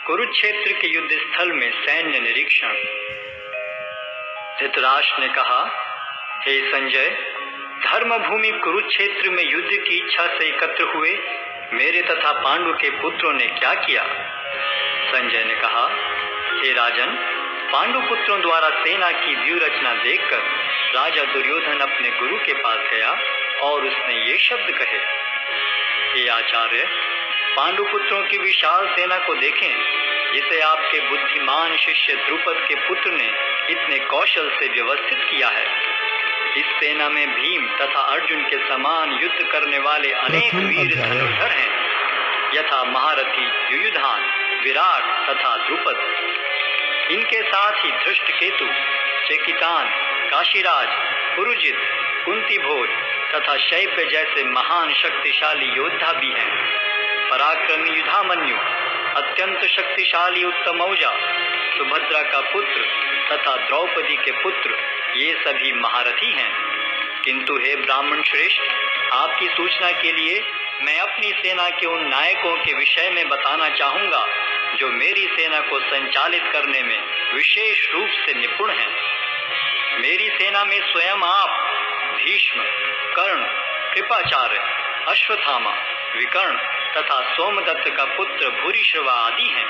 कुरुक्षेत्र के युद्ध स्थल में सैन्य निरीक्षण। धृतराष्ट्र ने कहा, हे संजय, धर्मभूमि कुरुक्षेत्र में युद्ध की इच्छा से एकत्र हुए मेरे तथा पांडु के पुत्रों ने क्या किया? संजय ने कहा, हे राजन, पांडु पुत्रों द्वारा सेना की व्यूह रचना देखकर राजा दुर्योधन अपने गुरु के पास गया और उसने ये शब्द कहे, हे आचार्य, पांडु पुत्रों की विशाल सेना को देखें, जिसे आपके बुद्धिमान शिष्य द्रुपद के पुत्र ने इतने कौशल से व्यवस्थित किया है। इस सेना में भीम तथा अर्जुन के समान युद्ध करने वाले अनेक वीर धनुर्धर हैं, यथा महारथी युयुधान, विराट तथा द्रुपद। इनके साथ ही धृष्टकेतु, चेकितान, काशीराज, पुरुजित, कुंतीभोज तथा शैब्य जैसे महान शक्तिशाली योद्धा भी हैं। पराक्रमी युधामन्यु, अत्यंत शक्तिशाली उत्तमौजा, सुभद्रा का पुत्र तथा द्रौपदी के पुत्र, ये सभी महारथी हैं। किंतु हे ब्राह्मण श्रेष्ठ, आपकी सूचना के लिए मैं अपनी सेना के उन नायकों के विषय में बताना चाहूंगा जो मेरी सेना को संचालित करने में विशेष रूप से निपुण हैं। मेरी सेना में स्वयं आप, भीष्म, कर्ण, कृपाचार्य, अश्वत्थामा, विकर्ण तथा सोमदत्त का पुत्र भूरिश्रवा आदि हैं,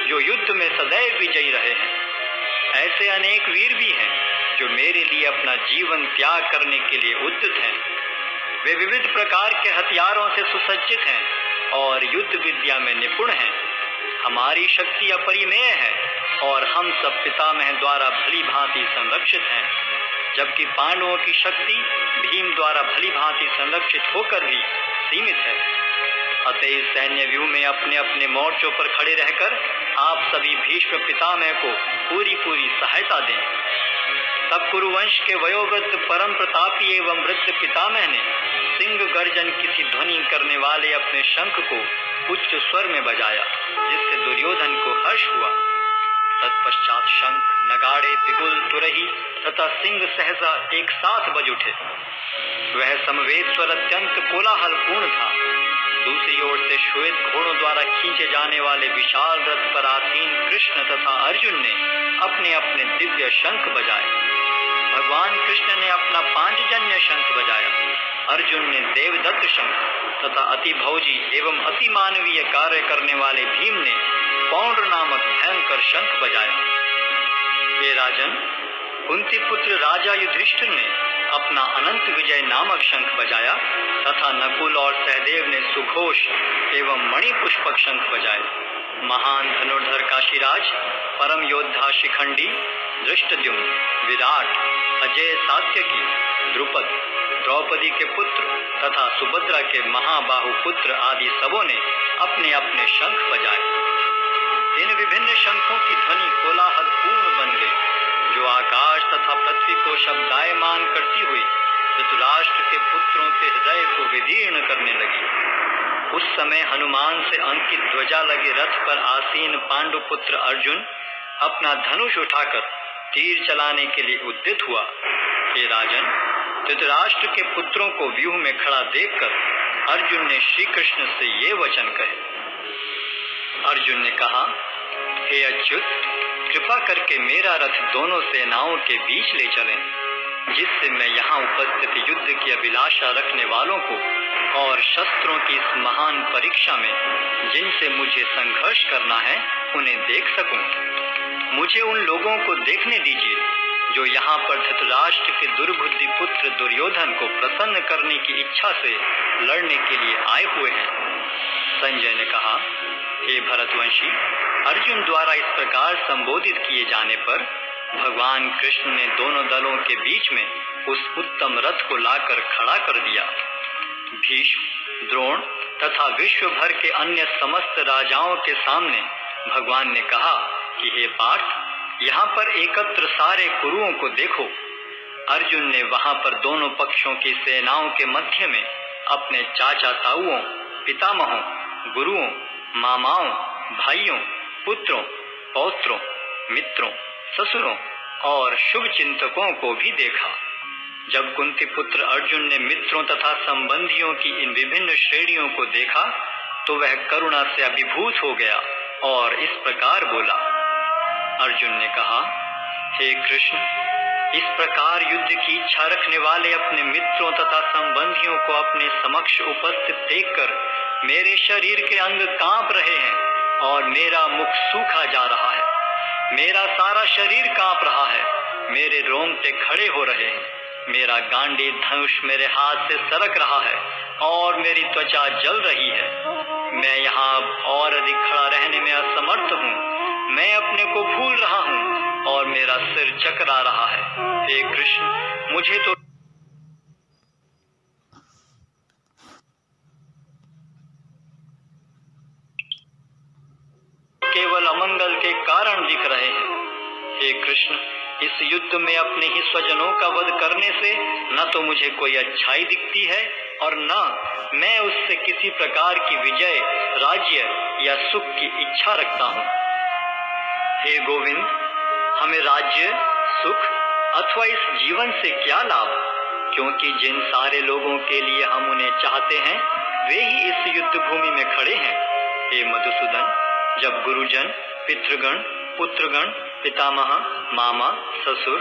जो युद्ध में सदैव विजयी रहे हैं। ऐसे अनेक वीर भी हैं जो मेरे लिए अपना जीवन त्याग करने के लिए उद्यत हैं। वे विविध प्रकार के हथियारों से सुसज्जित हैं और युद्ध विद्या में निपुण हैं। हमारी शक्ति अपरिमेय है और हम सब पितामह द्वारा भली भांति संरक्षित हैं, जबकि पांडवों की शक्ति भीम द्वारा भली भांति संरक्षित होकर भी सीमित है। अतः सैन्य व्यूह में अपने अपने मोर्चों पर खड़े रहकर आप सभी भीष्म पितामह को पूरी सहायता दें। तब कुरुवंश के वयोवृद्ध परम प्रतापी एवं वृद्ध पितामह ने सिंह गर्जन किसी ध्वनि करने वाले अपने शंख को उच्च स्वर में बजाया, जिससे दुर्योधन को हर्ष हुआ। तत्पश्चात शंख, नगाड़े, बिगुल, तुरही तथा सिंह सहसा एक साथ बज उठे। वह समवेत स्वर अत्यंत कोलाहलपूर्ण था। दूसरी ओर से श्वेत घोड़ों द्वारा खींचे जाने वाले विशाल रथ पर आसीन कृष्ण तथा अर्जुन ने अपने अपने दिव्य शंख बजाए। भगवान कृष्ण ने अपना पांचजन्य शंख बजाया, अर्जुन ने देवदत्त शंख तथा अति भौजी एवं अति मानवीय कार्य करने वाले भीम ने पौंड्र नामक भयंकर शंख बजाया। हे राजन, कुंती पुत्र राजा युधिष्ठिर ने अपना अनंत विजय नामक शंख बजाया तथा नकुल और सहदेव ने सुघोष एवं मणिपुष्पक शंख बजाए। महान धनुर्धर काशीराज, परम योद्धा शिखंडी, धृष्टद्युम्न, विराट, अजय सात्यकी, द्रुपद, द्रौपदी के पुत्र तथा सुभद्रा के महाबाहु पुत्र आदि सबों ने अपने अपने शंख बजाए। इन विभिन्न शंखों की ध्वनि कोलाहल पूर्ण बन गई, जो आकाश तथा पृथ्वी को शब्दायमान करती हुई धृतराष्ट्र के पुत्रों के हृदय को विदीर्ण करने लगी। उस समय हनुमान से अंकित ध्वजा लगे रथ पर आसीन पांडु पुत्र अर्जुन अपना धनुष उठाकर तीर चलाने के लिए उद्यत हुआ। हे राजन, धृतराष्ट्र के पुत्रों को व्यूह में खड़ा देखकर अर्जुन ने श्री कृष्ण से ये वचन कहे। अर्जुन ने कहा, हे अच्युत, कृपा करके मेरा रथ दोनों सेनाओं के बीच ले चलें, जिससे मैं यहाँ उपस्थित युद्ध की अभिलाषा रखने वालों को और शस्त्रों की इस महान परीक्षा में जिनसे मुझे संघर्ष करना है उन्हें देख सकूं। मुझे उन लोगों को देखने दीजिए जो यहाँ पर धृतराष्ट्र के दुर्बुद्धि पुत्र दुर्योधन को प्रसन्न करने की इच्छा से लड़ने के लिए आए हुए हैं। संजय ने कहा, हे भरतवंशी, अर्जुन द्वारा इस प्रकार संबोधित किए जाने पर भगवान कृष्ण ने दोनों दलों के बीच में उस उत्तम रथ को लाकर खड़ा कर दिया। भीष्म, द्रोण तथा विश्व भर के अन्य समस्त राजाओं के सामने भगवान ने कहा कि हे पार्थ, यहाँ पर एकत्र सारे कुरुओं को देखो। अर्जुन ने वहां पर दोनों पक्षों की सेनाओं के मध्य में अपने चाचा ताऊओं, पितामहों, गुरुओं, मामाओं, भाइयों, पुत्रों, पौत्रों, मित्रों, ससुरों और शुभ चिंतकों को भी देखा। जब कुंती पुत्र अर्जुन ने मित्रों तथा संबंधियों की इन विभिन्न श्रेणियों को देखा तो वह करुणा से अभिभूत हो गया और इस प्रकार बोला। अर्जुन ने कहा, हे कृष्ण, इस प्रकार युद्ध की इच्छा रखने वाले अपने मित्रों तथा संबंधियों को अपने समक्ष उपस्थित देखकर मेरे शरीर के अंग कांप रहे हैं और मेरा मुख सूखा जा रहा है। मेरा सारा शरीर कांप रहा है, मेरे रोंगटे खड़े हो रहे हैं, मेरा गांडी धनुष मेरे हाथ से सरक रहा है और मेरी त्वचा जल रही है। मैं यहाँ और अधिक खड़ा रहने में असमर्थ हूँ। मैं अपने को भूल रहा हूँ और मेरा सिर चकरा रहा है। हे कृष्ण, मुझे तो केवल अमंगल के कारण दिख रहे हैं। हे कृष्ण, इस युद्ध में अपने ही स्वजनों का वध करने से न तो मुझे कोई अच्छाई दिखती है और न मैं उससे किसी प्रकार की विजय, राज्य या सुख की इच्छा रखता हूँ। हे गोविंद, हमें राज्य, सुख अथवा इस जीवन से क्या लाभ, क्योंकि जिन सारे लोगों के लिए हम उन्हें चाहते हैं वे ही इस युद्ध भूमि में खड़े हैं। हे मधुसूदन, जब गुरुजन, पितृगण, पुत्रगण, पितामह, मामा, ससुर,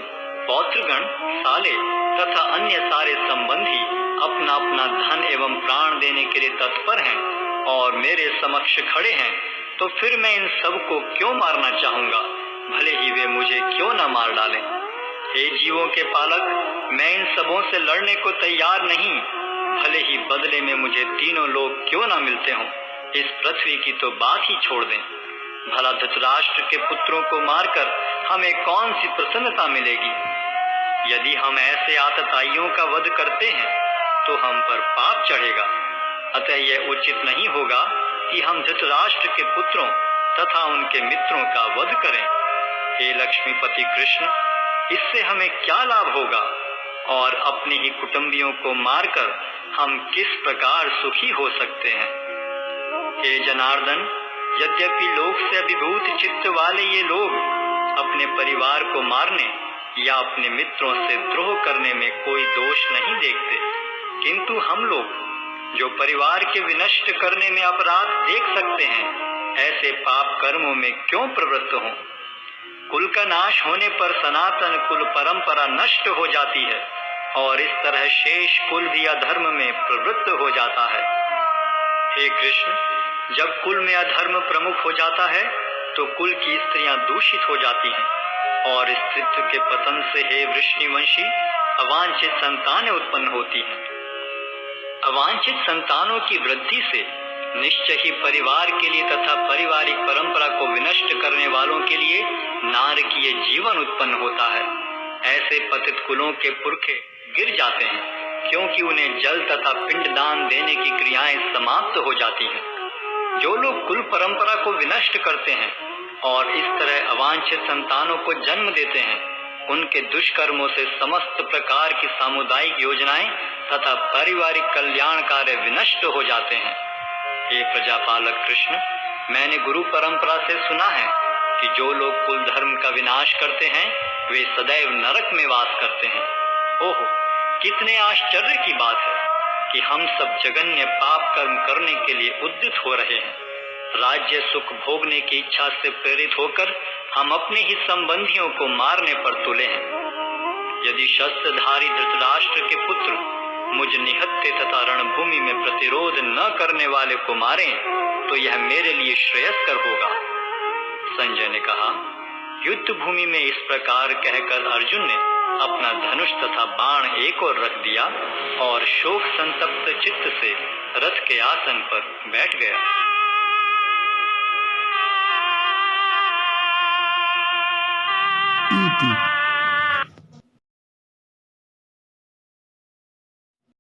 पौत्रगण, साले तथा अन्य सारे संबंधी अपना अपना धन एवं प्राण देने के लिए तत्पर हैं और मेरे समक्ष खड़े हैं, तो फिर मैं इन सब को क्यों मारना चाहूंगा, भले ही वे मुझे क्यों न मार डालें। हे जीवों के पालक, मैं इन सबों से लड़ने को तैयार नहीं, भले ही बदले में मुझे तीनों लोग क्यों न मिलते हों। इस पृथ्वी की तो बात ही छोड़ दें। भला धृतराष्ट्र के पुत्रों को मारकर हमें कौन सी प्रसन्नता मिलेगी। यदि हम ऐसे आतताइयों का वध करते हैं तो हम पर पाप चढ़ेगा। अतः यह उचित नहीं होगा कि हम धृतराष्ट्र के पुत्रों तथा उनके मित्रों का वध करें। हे लक्ष्मीपति कृष्ण, इससे हमें क्या लाभ होगा और अपने ही कुटुंबियों को मारकर हम किस प्रकार सुखी हो सकते हैं। हे जनार्दन, यद्यपि लोक से अभिभूत चित्त वाले ये लोग अपने परिवार को मारने या अपने मित्रों से द्रोह करने में कोई दोष नहीं देखते, किंतु हम लोग जो परिवार के विनष्ट करने में अपराध देख सकते हैं, ऐसे पाप कर्मों में क्यों प्रवृत्त हों। कुल का नाश होने पर सनातन कुल परंपरा नष्ट हो जाती है और इस तरह शेष कुल भी अधर्म में प्रवृत्त हो जाता है। हे कृष्ण, जब कुल में अधर्म प्रमुख हो जाता है तो कुल की स्त्रियां दूषित हो जाती हैं और स्त्रीत्व के पतन से हे वृष्णिवंशी अवांछित संतानें उत्पन्न होती हैं। अवांछित संतानों की वृद्धि से निश्चय ही परिवार के लिए तथा पारिवारिक परंपरा को विनष्ट करने वालों के लिए नारकीय जीवन उत्पन्न होता है। ऐसे पतित कुलों के पुरखे गिर जाते हैं क्योंकि उन्हें जल तथा पिंडदान देने की क्रियाएं समाप्त हो जाती हैं। जो लोग कुल परंपरा को विनष्ट करते हैं और इस तरह अवांछित संतानों को जन्म देते हैं, उनके दुष्कर्मों से समस्त प्रकार की सामुदायिक योजनाएं तथा पारिवारिक कल्याण कार्य विनष्ट हो जाते हैं। हे प्रजापालक कृष्ण, मैंने गुरु परंपरा से सुना है कि जो लोग कुल धर्म का विनाश करते हैं वे सदैव नरक में वास करते हैं। ओह, कितने आश्चर्य की बात है कि हम सब जघन्य पाप कर्म करने के लिए उद्यत हो रहे हैं। राज्य सुख भोगने की इच्छा से प्रेरित होकर हम अपने ही संबंधियों को मारने पर तुले हैं। यदि शस्त्रधारी धृतराष्ट्र के पुत्र मुझ निहत्थे तथा रणभूमि में प्रतिरोध न करने वाले को मारें तो यह मेरे लिए श्रेयस्कर होगा। संजय ने कहा, युद्ध भूमि में इस प्रकार कहकर अर्जुन ने अपना धनुष तथा बाण एक ओर रख दिया और शोक संतप्त चित्त से रथ के आसन पर बैठ गया। इति